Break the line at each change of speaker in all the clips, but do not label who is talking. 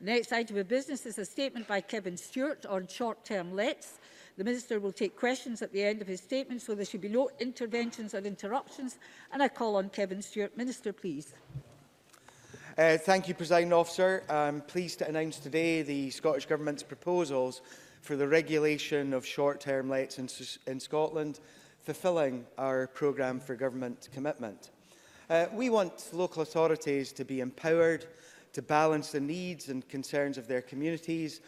The next item of business is a statement by Kevin Stewart on short-term lets. The Minister will take questions at the end of his statement, so there should be no interventions or interruptions. And I call on Kevin Stewart. Minister, please.
Thank you, Presiding Officer. I'm pleased to announce today the Scottish Government's proposals for the regulation of short-term lets in Scotland, fulfilling our programme for government commitment. We want local authorities to be empowered to balance the needs and concerns of their communities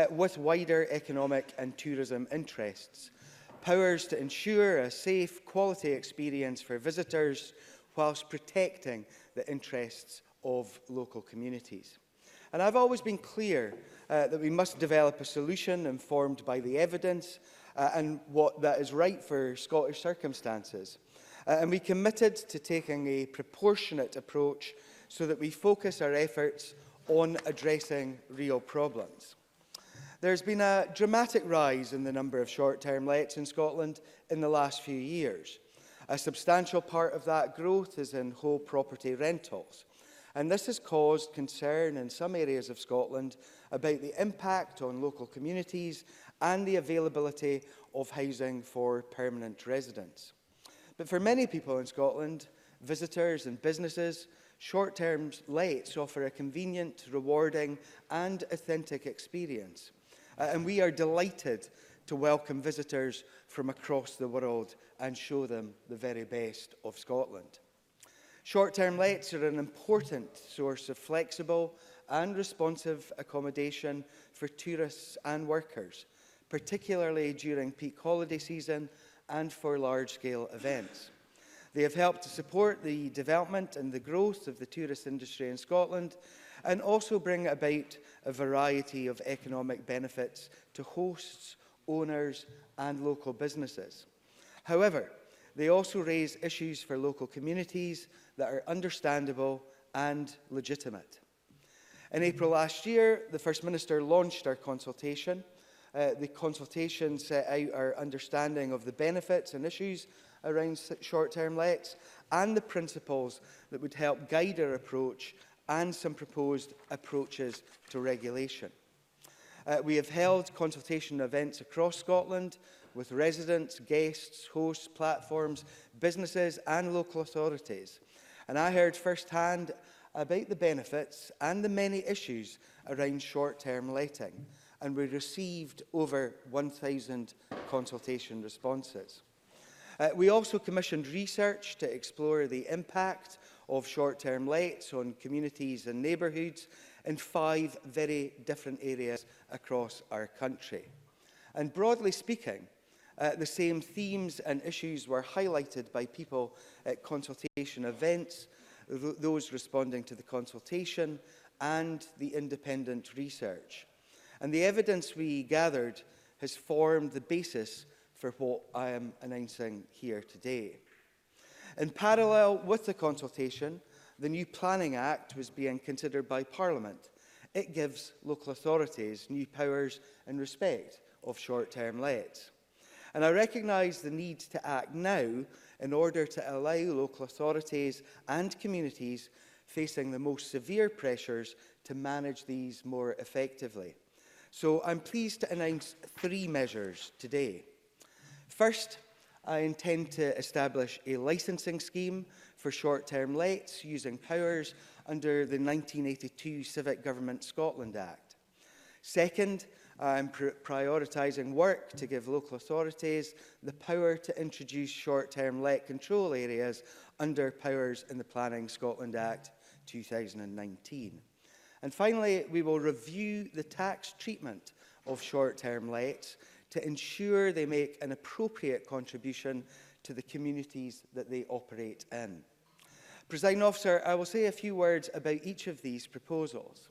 with wider economic and tourism interests. Powers to ensure a safe, quality experience for visitors whilst protecting the interests of local communities. And I've always been clear that we must develop a solution informed by the evidence and what that is right for Scottish circumstances. And we committed to taking a proportionate approach so that we focus our efforts on addressing real problems. There's been a dramatic rise in the number of short-term lets in Scotland in the last few years. A substantial part of that growth is in whole property rentals. And this has caused concern in some areas of Scotland about the impact on local communities and the availability of housing for permanent residents. But for many people in Scotland, visitors and businesses, short-term lets offer a convenient, rewarding and authentic experience. And we are delighted to welcome visitors from across the world and show them the very best of Scotland. Short-term lets are an important source of flexible and responsive accommodation for tourists and workers, particularly during peak holiday season and for large-scale events. They have helped to support the development and the growth of the tourist industry in Scotland and also bring about a variety of economic benefits to hosts, owners and local businesses. However, they also raise issues for local communities that are understandable and legitimate. In April last year, the First Minister launched our consultation. The consultation set out our understanding of the benefits and issues around short-term lets and the principles that would help guide our approach and some proposed approaches to regulation. We have held consultation events across Scotland with residents, guests, hosts, platforms, businesses and local authorities. And I heard firsthand about the benefits and the many issues around short-term letting, and we received over 1,000 consultation responses. We also commissioned research to explore the impact of short-term lets on communities and neighbourhoods in 5 very different areas across our country. And broadly speaking, the same themes and issues were highlighted by people at consultation events, those responding to the consultation, and the independent research. And the evidence we gathered has formed the basis for what I am announcing here today. In parallel with the consultation, the new Planning Act was being considered by Parliament. It gives local authorities new powers in respect of short-term lets. And I recognise the need to act now in order to allow local authorities and communities facing the most severe pressures to manage these more effectively. So I'm pleased to announce 3 measures today. First, I intend to establish a licensing scheme for short-term lets using powers under the 1982 Civic Government Scotland Act. Second, I'm prioritising work to give local authorities the power to introduce short-term let control areas under powers in the Planning Scotland Act 2019. And finally, we will review the tax treatment of short-term lets to ensure they make an appropriate contribution to the communities that they operate in. Presiding Officer, I will say a few words about each of these proposals.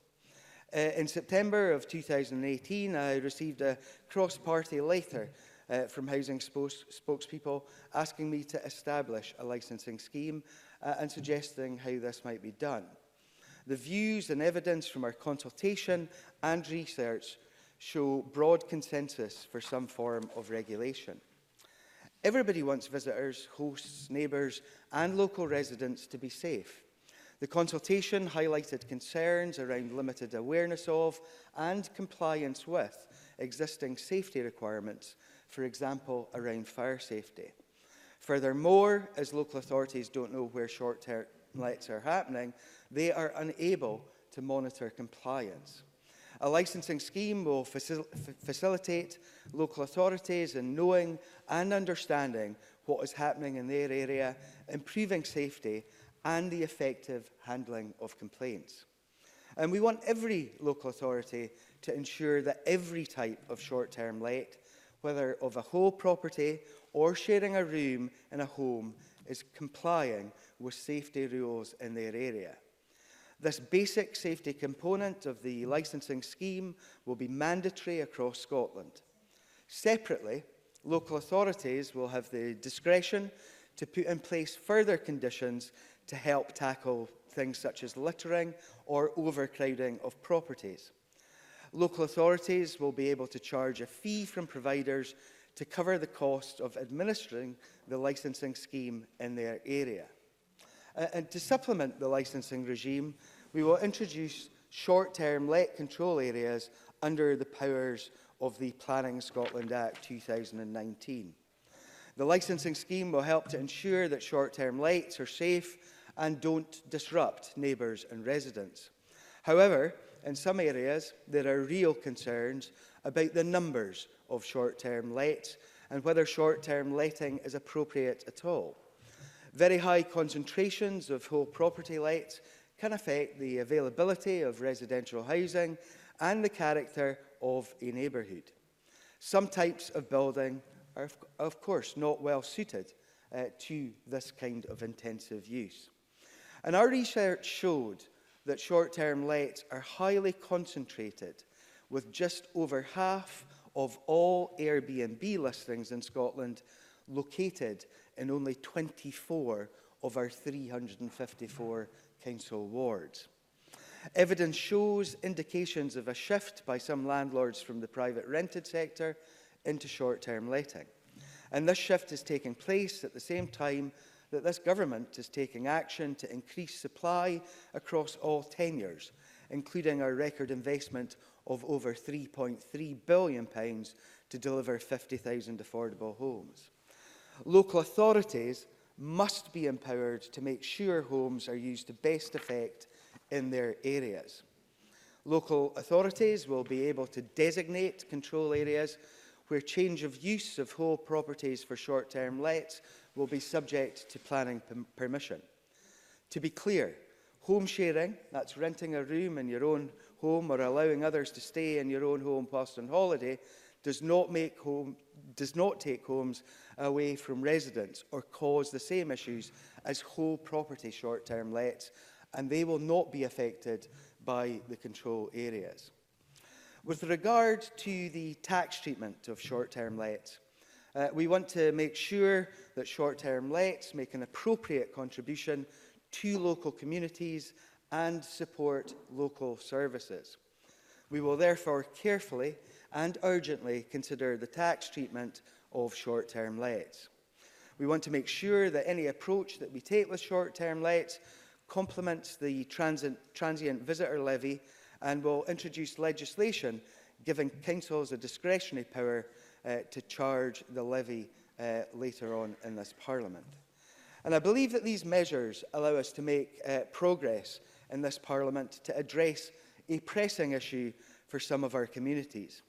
In September of 2018, I received a cross-party letter from housing spokespeople asking me to establish a licensing scheme and suggesting how this might be done. The views and evidence from our consultation and research show broad consensus for some form of regulation. Everybody wants visitors, hosts, neighbours and local residents to be safe. The consultation highlighted concerns around limited awareness of and compliance with existing safety requirements, for example, around fire safety. Furthermore, as local authorities don't know where short-term lets are happening, they are unable to monitor compliance. A licensing scheme will facilitate local authorities in knowing and understanding what is happening in their area, improving safety and the effective handling of complaints. And we want every local authority to ensure that every type of short-term let, whether of a whole property or sharing a room in a home, is complying with safety rules in their area. This basic safety component of the licensing scheme will be mandatory across Scotland. Separately, local authorities will have the discretion to put in place further conditions to help tackle things such as littering or overcrowding of properties. Local authorities will be able to charge a fee from providers to cover the cost of administering the licensing scheme in their area. And to supplement the licensing regime, we will introduce short-term let control areas under the powers of the Planning Scotland Act 2019. The licensing scheme will help to ensure that short-term lets are safe and don't disrupt neighbours and residents. However, in some areas, there are real concerns about the numbers of short-term lets and whether short-term letting is appropriate at all. Very high concentrations of whole property lets can affect the availability of residential housing and the character of a neighbourhood. Some types of building are, of course, not well suited to this kind of intensive use. And our research showed that short-term lets are highly concentrated, with just over half of all Airbnb listings in Scotland located in only 24 of our 354 council wards. Evidence shows indications of a shift by some landlords from the private rented sector into short-term letting. And this shift is taking place at the same time that this government is taking action to increase supply across all tenures, including our record investment of over £3.3 billion to deliver 50,000 affordable homes. Local authorities must be empowered to make sure homes are used to best effect in their areas. Local authorities will be able to designate control areas where change of use of whole properties for short-term lets will be subject to planning permission. To be clear, home sharing, that's renting a room in your own home or allowing others to stay in your own home whilst on holiday, does not take homes away from residents or cause the same issues as whole property short-term lets, and they will not be affected by the control areas. With regard to the tax treatment of short-term lets, we want to make sure that short-term lets make an appropriate contribution to local communities and support local services. We will therefore carefully and urgently consider the tax treatment of short-term lets. We want to make sure that any approach that we take with short-term lets complements the transient visitor levy, and will introduce legislation giving councils a discretionary power to charge the levy later on in this Parliament. And I believe that these measures allow us to make progress in this Parliament to address a pressing issue for some of our communities.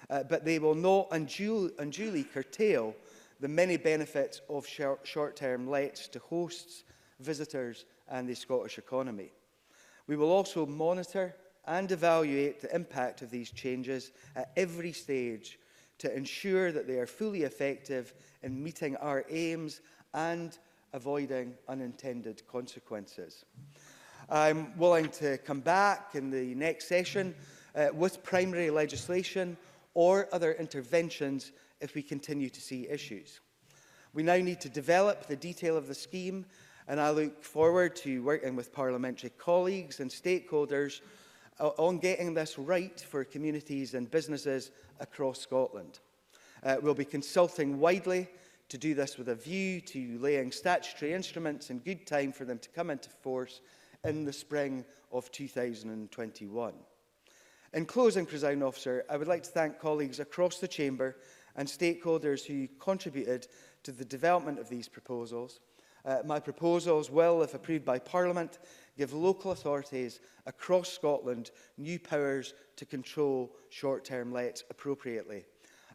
But they will not unduly curtail the many benefits of short-term lets to hosts, visitors and the Scottish economy. We will also monitor and evaluate the impact of these changes at every stage to ensure that they are fully effective in meeting our aims and avoiding unintended consequences. I'm willing to come back in the next session with primary legislation or other interventions if we continue to see issues. We now need to develop the detail of the scheme, and I look forward to working with parliamentary colleagues and stakeholders on getting this right for communities and businesses across Scotland. We'll be consulting widely to do this with a view to laying statutory instruments in good time for them to come into force in the spring of 2021. In closing, Presiding Officer, I would like to thank colleagues across the Chamber and stakeholders who contributed to the development of these proposals. My proposals will, if approved by Parliament, give local authorities across Scotland new powers to control short-term lets appropriately.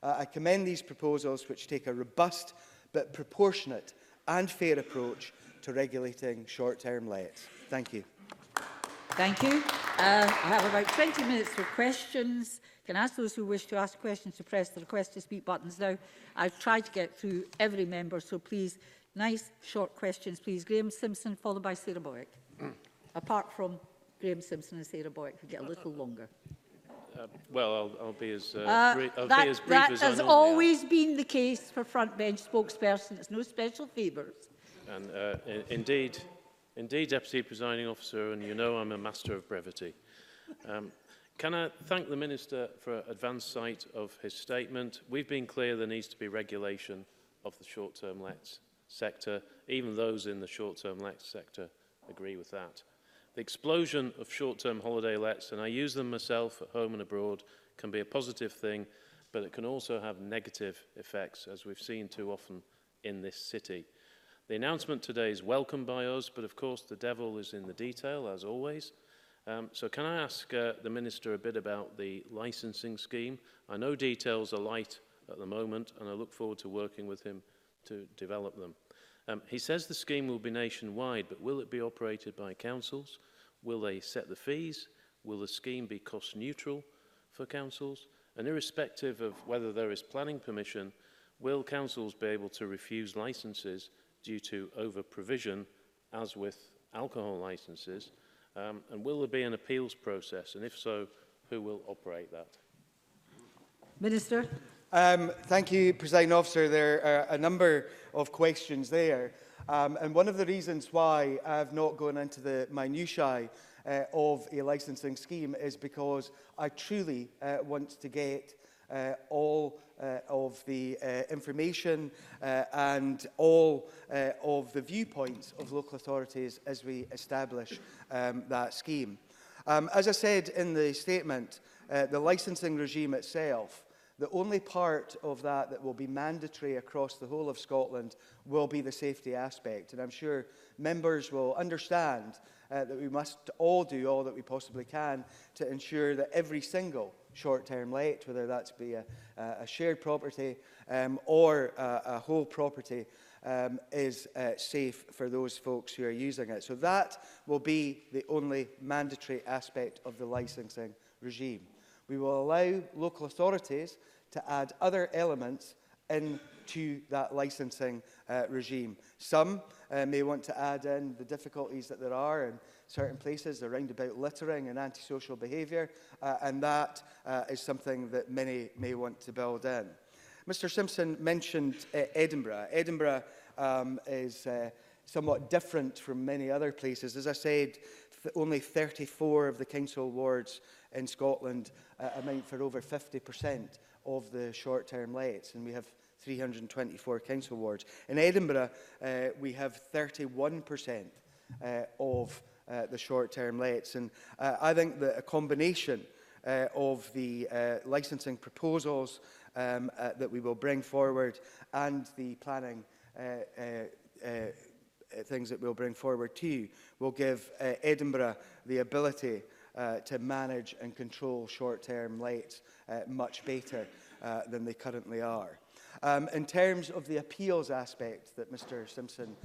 I commend these proposals, which take a robust but proportionate and fair approach to regulating short-term lets. Thank you.
Thank you. I have about 20 minutes for questions. Can I ask those who wish to ask questions to press the request to speak buttons now? I've tried to get through every member, so please, nice short questions, please. Graham Simpson, followed by Sarah Boyack. Apart from Graham Simpson and Sarah Boyack, who get a little longer.
Well, I'll be as brief
that
as I
has always been the case for frontbench spokesperson. It's no special favours. And
indeed, Deputy Presiding Officer, and you know I'm a master of brevity. Can I thank the Minister for advance sight of his statement? We've been clear there needs to be regulation of the short-term lets sector. Even those in the short-term lets sector agree with that. The explosion of short-term holiday lets, and I use them myself at home and abroad, can be a positive thing, but it can also have negative effects, as we've seen too often in this city. The announcement today is welcomed by us, but of course the devil is in the detail, as always. So can I ask the Minister a bit about the licensing scheme? I know details are light at the moment, and I look forward to working with him to develop them. He says the scheme will be nationwide, but will it be operated by councils? Will they set the fees? Will the scheme be cost neutral for councils? And irrespective of whether there is planning permission, will councils be able to refuse licences due to over-provision, as with alcohol licences? And will there be an appeals process? And if so, who will operate that?
Minister.
Thank you, Presiding Officer. There are a number of questions there. And one of the reasons why I've not gone into the minutiae of a licensing scheme is because I truly want to get all of the information and all of the viewpoints of local authorities as we establish that scheme. As I said in the statement, the licensing regime itself, the only part of that that will be mandatory across the whole of Scotland will be the safety aspect. And I'm sure members will understand that we must all do all that we possibly can to ensure that every single short-term let, whether that's be a shared property or a whole property, is safe for those folks who are using it. So that will be the only mandatory aspect of the licensing regime. We will allow local authorities to add other elements into that licensing regime. Some may want to add in the difficulties that there are in certain places around about littering and antisocial behaviour, and that is something that many may want to build in. Mr Simpson mentioned Edinburgh. Edinburgh is somewhat different from many other places. As I said, only 34 of the council wards in Scotland amount for over 50% of the short-term lets, and we have 324 council wards. In Edinburgh, we have 31% of the short-term lets, and I think that a combination of the licensing proposals that we will bring forward and the planning things that we'll bring forward too will give Edinburgh the ability to manage and control short-term lets much better than they currently are. In terms of the appeals aspect that Mr Simpson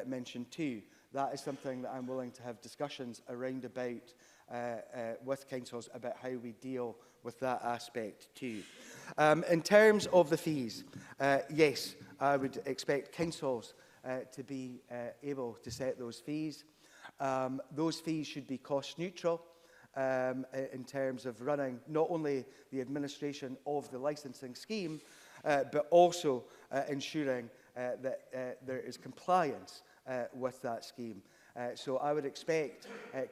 mentioned too, that is something that I'm willing to have discussions around about with councils about how we deal with that aspect too. In terms of the fees, yes, I would expect councils to be able to set those fees. Those fees should be cost neutral in terms of running not only the administration of the licensing scheme, but also ensuring that there is compliance with that scheme. So I would expect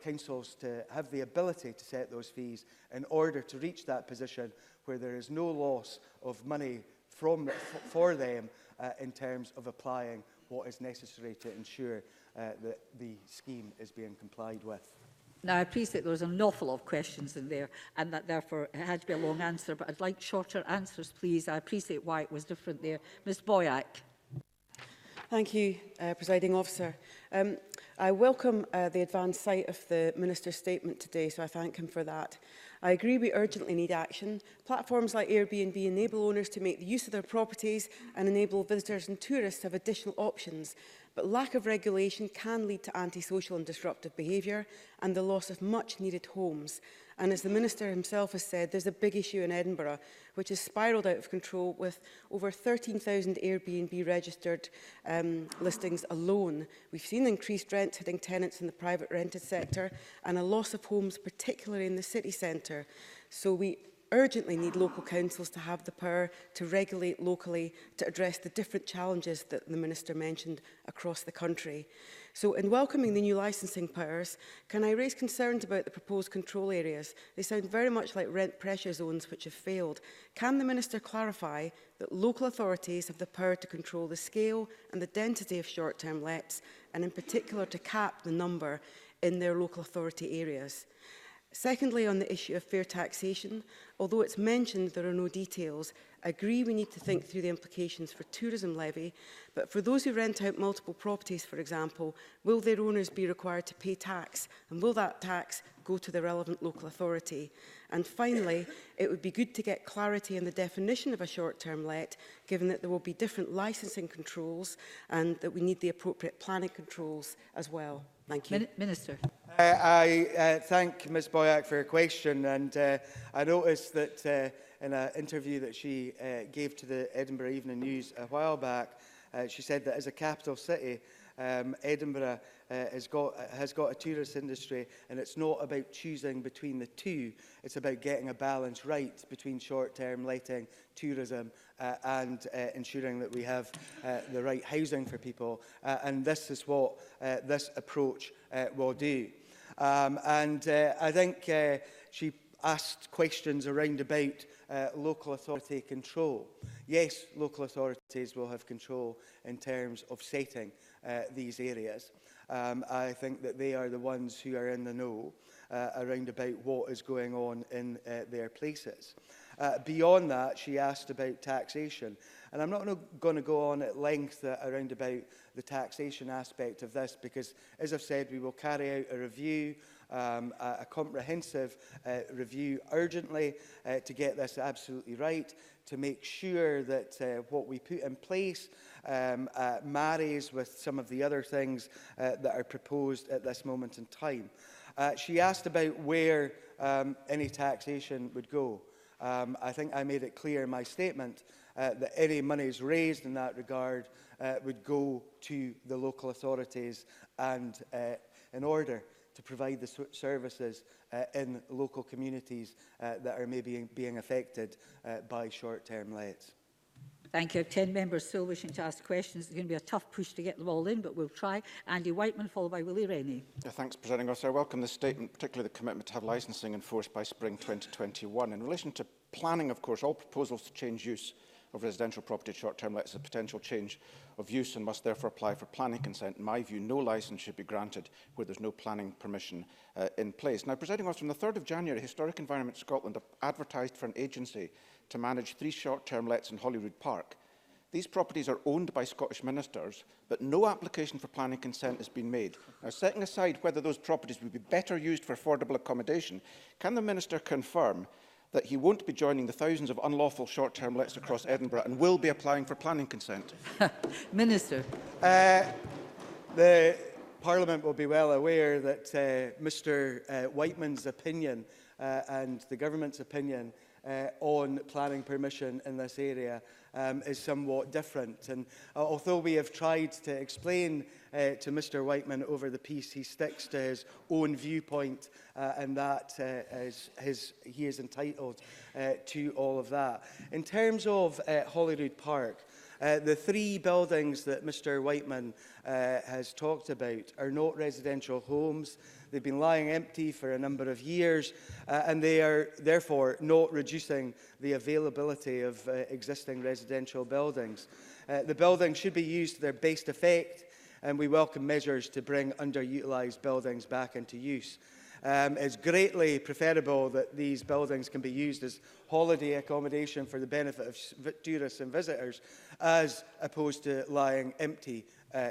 councils to have the ability to set those fees in order to reach that position where there is no loss of money for them in terms of applying what is necessary to ensure that the scheme is being complied with.
Now, I appreciate there was an awful lot of questions in there and that therefore it had to be a long answer, but I'd like shorter answers, please. I appreciate why it was different there. Ms Boyack.
Thank you, Presiding Officer. I welcome the advanced sight of the Minister's statement today, so I thank him for that. I agree we urgently need action. Platforms like Airbnb enable owners to make the use of their properties and enable visitors and tourists to have additional options. But lack of regulation can lead to antisocial and disruptive behaviour and the loss of much-needed homes. And as the Minister himself has said, there's a big issue in Edinburgh, which has spiralled out of control with over 13,000 Airbnb registered listings alone. We've seen increased rent hitting tenants in the private rented sector and a loss of homes, particularly in the city centre. So we urgently need local councils to have the power to regulate locally to address the different challenges that the Minister mentioned across the country. So in welcoming the new licensing powers, can I raise concerns about the proposed control areas? They sound very much like rent pressure zones which have failed. Can the Minister clarify that local authorities have the power to control the scale and the density of short-term lets, and in particular to cap the number in their local authority areas? Secondly, on the issue of fair taxation, although it's mentioned there are no details, I agree we need to think through the implications for tourism levy, but for those who rent out multiple properties, for example, will their owners be required to pay tax, and will that tax go to the relevant local authority? And finally, it would be good to get clarity in the definition of a short-term let, given that there will be different licensing controls and that we need the appropriate planning controls as well. Thank you.
Minister.
I thank Ms Boyack for her question, and I noticed that in an interview that she gave to the Edinburgh Evening News a while back, she said that as a capital city, Edinburgh has got a tourist industry, and it's not about choosing between the two. It's about getting a balance right between short-term letting, tourism, and ensuring that we have the right housing for people. And this is what this approach will do. I think she asked questions around about local authority control. Yes, local authorities will have control in terms of setting these areas. I think that they are the ones who are in the know around about what is going on in their places. Beyond that, she asked about taxation. And I'm not going to go on at length around about the taxation aspect of this, because, as I've said, we will carry out a review, a comprehensive review urgently to get this absolutely right, to make sure that what we put in place marries with some of the other things that are proposed at this moment in time. She asked about where any taxation would go. I think I made it clear in my statement that any monies raised in that regard would go to the local authorities and in order to provide the services in local communities that are maybe being affected by short-term lets.
Thank you. I have 10 members still wishing to ask questions. It's going to be a tough push to get them all in, but we'll try. Andy Whiteman, followed by Willie Rennie.
Thanks, Presiding Officer. I welcome this statement, particularly the commitment to have licensing enforced by spring 2021. In relation to planning, of course, all proposals to change use of residential property short-term lets a potential change of use and must therefore apply for planning consent. In my view, no licence should be granted where there's no planning permission in place. Now, Presiding Officer, on the 3rd of January, Historic Environment Scotland advertised for an agency to manage 3 short-term lets in Holyrood Park. These properties are owned by Scottish ministers, but no application for planning consent has been made. Now, setting aside whether those properties would be better used for affordable accommodation, can the Minister confirm that he won't be joining the thousands of unlawful short-term lets across Edinburgh and will be applying for planning consent?
Minister.
The Parliament will be well aware that Mr Whiteman's opinion and the Government's opinion on planning permission in this area is somewhat different. And although we have tried to explain to Mr Whiteman over the piece, he sticks to his own viewpoint and that he is entitled to all of that. In terms of Holyrood Park, the 3 buildings that Mr Whiteman has talked about are not residential homes. They've been lying empty for a number of years and they are therefore not reducing the availability of existing residential buildings. The buildings should be used to their best effect and we welcome measures to bring underutilised buildings back into use. It's greatly preferable that these buildings can be used as holiday accommodation for the benefit of tourists and visitors, as opposed to lying empty,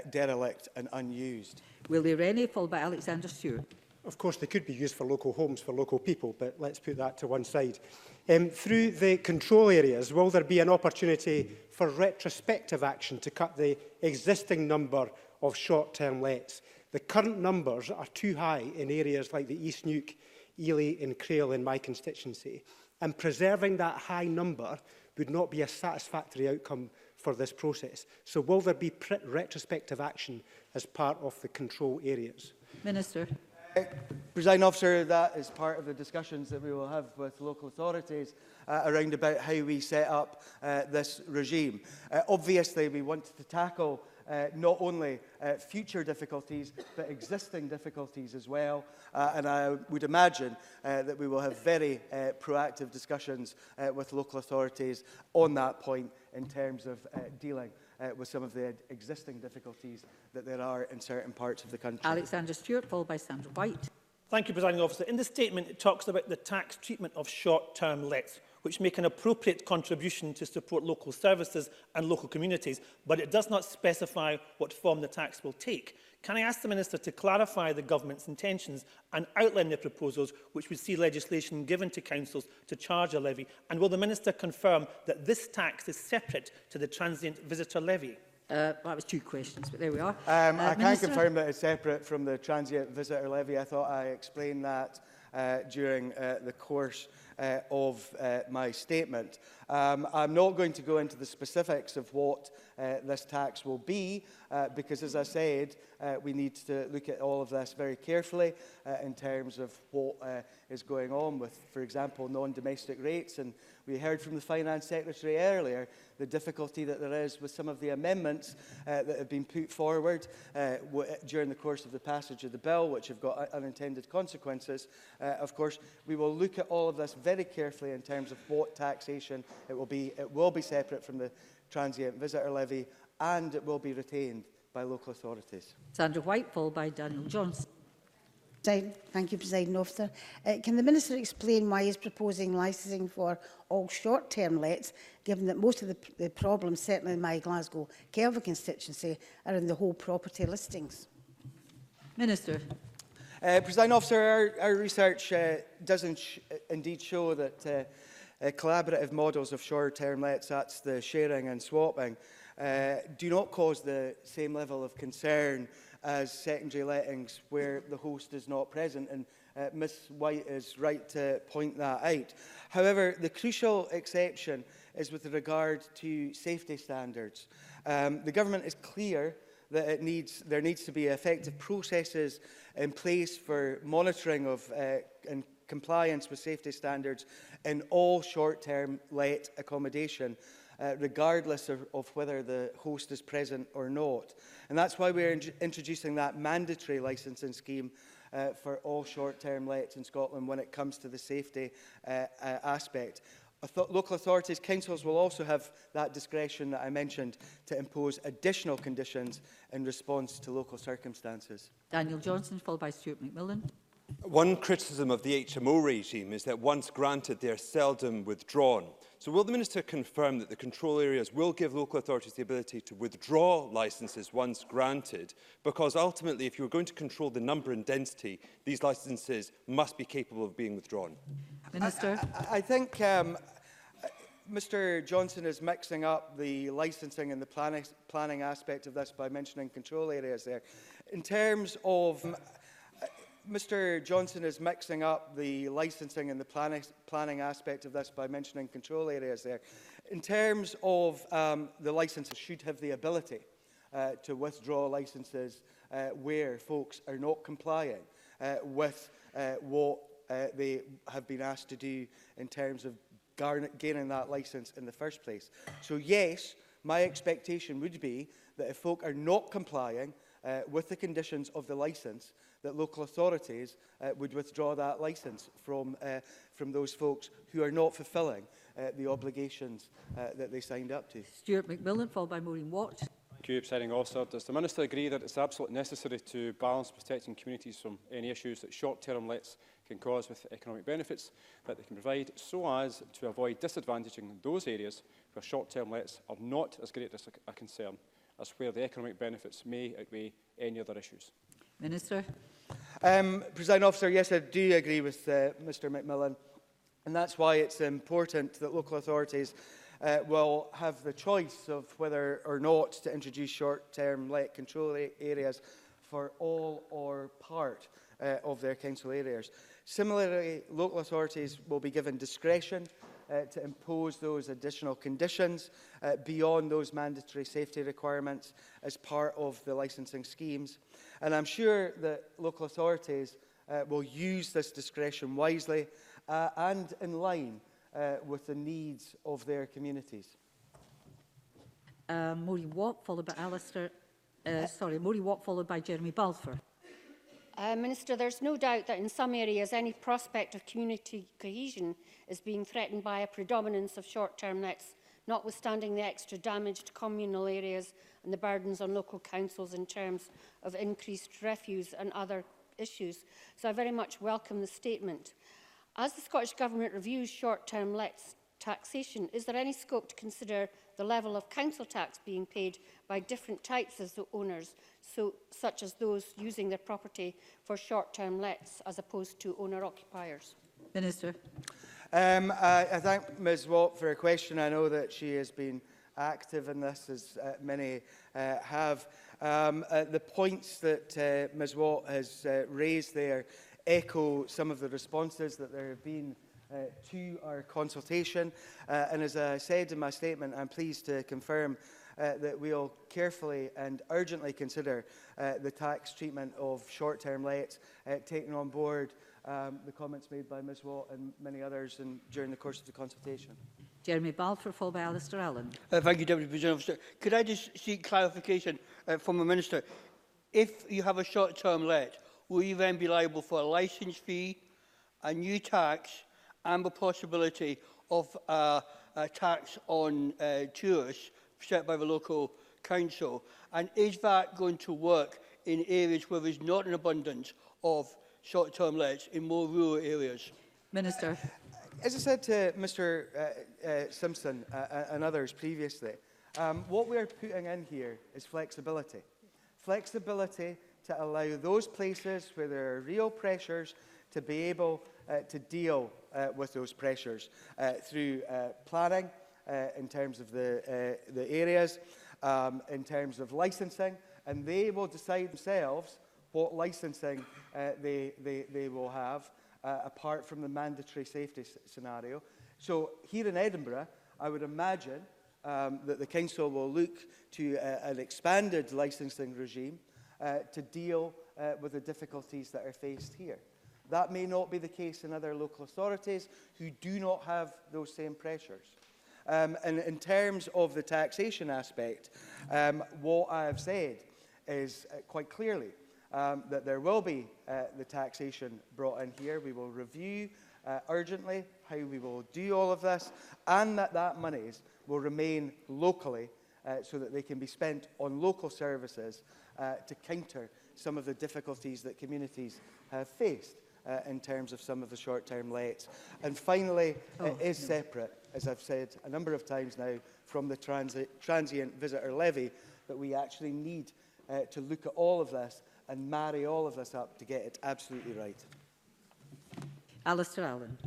derelict and unused.
Willie Rennie, followed by Alexander Stewart.
Of course, they could be used for local homes, for local people, but let's put that to one side. Through the control areas, will there be an opportunity for retrospective action to cut the existing number of short-term lets? The current numbers are too high in areas like the East Neuk, Ely and Crail in my constituency, and preserving that high number would not be a satisfactory outcome for this process. So will there be retrospective action as part of the control areas?
Minister.
Presiding Officer, that is part of the discussions that we will have with local authorities around about how we set up this regime. Obviously, we want to tackle not only future difficulties, but existing difficulties as well. And I would imagine that we will have very proactive discussions with local authorities on that point in terms of dealing with some of the existing difficulties that there are in certain parts of the country.
Alexander Stewart, followed by Sandra White.
Thank you, Presiding Officer. In the statement, it talks about the tax treatment of short-term lets, which make an appropriate contribution to support local services and local communities, but it does not specify what form the tax will take. Can I ask the Minister to clarify the Government's intentions and outline the proposals which would see legislation given to councils to charge a levy? And will the Minister confirm that this tax is separate to the transient visitor levy?
That was two questions, but there we are.
I can
Minister?
confirm that it's separate from the transient visitor levy. I thought I explained that during the course of my statement. I'm not going to go into the specifics of what this tax will be, because, as I said, we need to look at all of this very carefully in terms of what is going on with, for example, non-domestic rates. And we heard from the Finance Secretary earlier the difficulty that there is with some of the amendments that have been put forward during the course of the passage of the bill, which have got unintended consequences. Of course, we will look at all of this very carefully in terms of what taxation it will be. It will be separate from the transient visitor levy, and it will be retained by local authorities.
Sandra White, followed by Daniel Johnson.
Thank you, Presiding Officer. Can the Minister explain why he is proposing licensing for all short-term lets, given that most of the problems, certainly in my Glasgow Kelvin constituency, are in the whole property listings?
Minister.
Presiding Officer, our research does indeed show that collaborative models of short-term lets, that's the sharing and swapping, do not cause the same level of concern as secondary lettings where the host is not present, and Ms White is right to point that out. However, the crucial exception is with regard to safety standards. The Government is clear that there needs to be effective processes in place for monitoring of and compliance with safety standards in all short-term let accommodation, regardless of whether the host is present or not. And that's why we're introducing that mandatory licensing scheme for all short-term lets in Scotland when it comes to the safety aspect. Local authorities, councils will also have that discretion that I mentioned to impose additional conditions in response to local circumstances.
Daniel Johnson, followed by Stuart McMillan.
One criticism of the HMO regime is that once granted, they are seldom withdrawn. So will the Minister confirm that the control areas will give local authorities the ability to withdraw licences once granted? Because ultimately, if you're going to control the number and density, these licences must be capable of being withdrawn.
Minister.
I think Mr Johnson is mixing up the licensing and the planning aspect of this by mentioning control areas there. In terms of Mr Johnson is mixing up the licensing and the planning aspect of this by mentioning control areas there. In terms of the licences should have the ability to withdraw licences where folks are not complying with what they have been asked to do in terms of gaining that licence in the first place. So yes, my expectation would be that if folk are not complying with the conditions of the licence, that local authorities would withdraw that licence from those folks who are not fulfilling the obligations that they signed up to.
Stuart McMillan, followed by Maureen Watt.
Thank
Thank you, Presiding Officer. Does the Minister agree that it's absolutely necessary to balance protecting communities from any issues that short-term lets can cause with economic benefits that they can provide, so as to avoid disadvantaging those areas where short-term lets are not as great as a concern, as where the economic benefits may outweigh any other issues?
Minister.
Presiding Officer, yes, I do agree with Mr McMillan, and that's why it's important that local authorities will have the choice of whether or not to introduce short-term let control areas for all or part of their council areas. Similarly, local authorities will be given discretion to impose those additional conditions beyond those mandatory safety requirements as part of the licensing schemes. And I'm sure that local authorities will use this discretion wisely and in line with the needs of their communities.
Maureen Watt, followed by Maureen Watt, followed by Jeremy Balfour.
Minister, there's no doubt that in some areas any prospect of community cohesion is being threatened by a predominance of short-term lets, notwithstanding the extra damage to communal areas and the burdens on local councils in terms of increased refuse and other issues. So I very much welcome the statement. As the Scottish Government reviews short-term lets taxation, is there any scope to consider the level of council tax being paid by different types of owners, such as those using their property for short-term lets as opposed to owner-occupiers?
Minister.
I thank Ms Watt for her question. I know that she has been active in this, as many have. The points that Ms Watt has raised there echo some of the responses that there have been to our consultation. And as I said in my statement, I'm pleased to confirm that we will carefully and urgently consider the tax treatment of short-term lets, taking on board the comments made by Ms Watt and many others during the course of the consultation.
Jeremy Balfour, followed by Alistair Allen.
Thank you, Deputy President Officer. Could I just seek clarification from the Minister? If you have a short-term let, will you then be liable for a licence fee, a new tax, and the possibility of a tax on tourists set by the local council? And is that going to work in areas where there's not an abundance of short-term lets, in more rural areas?
Minister.
As I said to Mr Simpson and others previously, what we're putting in here is flexibility. Flexibility to allow those places where there are real pressures to be able to deal with those pressures through planning in terms of the areas, in terms of licensing, and they will decide themselves what licensing they will have apart from the mandatory safety scenario. So here in Edinburgh, I would imagine that the council will look to an expanded licensing regime to deal with the difficulties that are faced here. That may not be the case in other local authorities who do not have those same pressures. And in terms of the taxation aspect, what I have said is quite clearly that there will be the taxation brought in here. We will review urgently how we will do all of this, and that monies will remain locally so that they can be spent on local services to counter some of the difficulties that communities have faced in terms of some of the short-term lets. And finally, it is separate, as I've said a number of times now, from the transient visitor levy, that we actually need to look at all of this and marry all of this up to get it absolutely right.
Alistair Allen.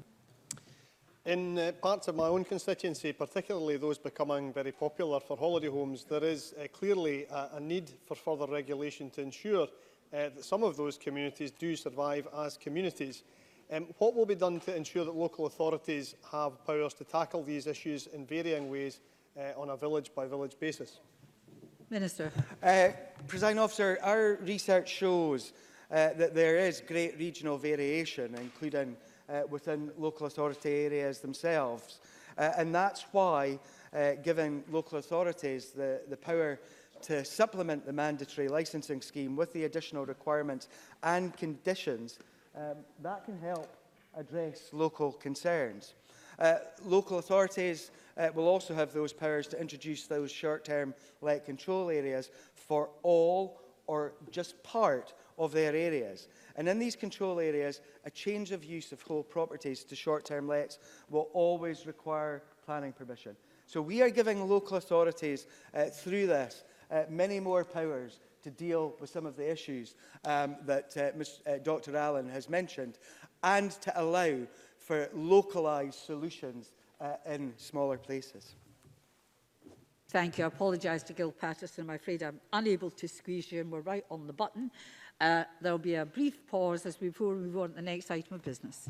In parts of my own constituency, particularly those becoming very popular for holiday homes, there is clearly a need for further regulation to ensure that some of those communities do survive as communities. What will be done to ensure that local authorities have powers to tackle these issues in varying ways on a village-by-village basis?
Minister.
Presiding Officer, our research shows that there is great regional variation, including within local authority areas themselves. And that's why giving local authorities the power to supplement the mandatory licensing scheme with the additional requirements and conditions, that can help address local concerns. Local authorities will also have those powers to introduce those short-term let control areas for all or just part of their areas. And in these control areas, a change of use of whole properties to short-term lets will always require planning permission. So we are giving local authorities through this many more powers to deal with some of the issues that Dr. Allen has mentioned, and to allow for localised solutions in smaller places.
Thank you. I apologise to Gil Patterson. I'm afraid I'm unable to squeeze you, and we're right on the button. There will be a brief pause before we move on to the next item of business.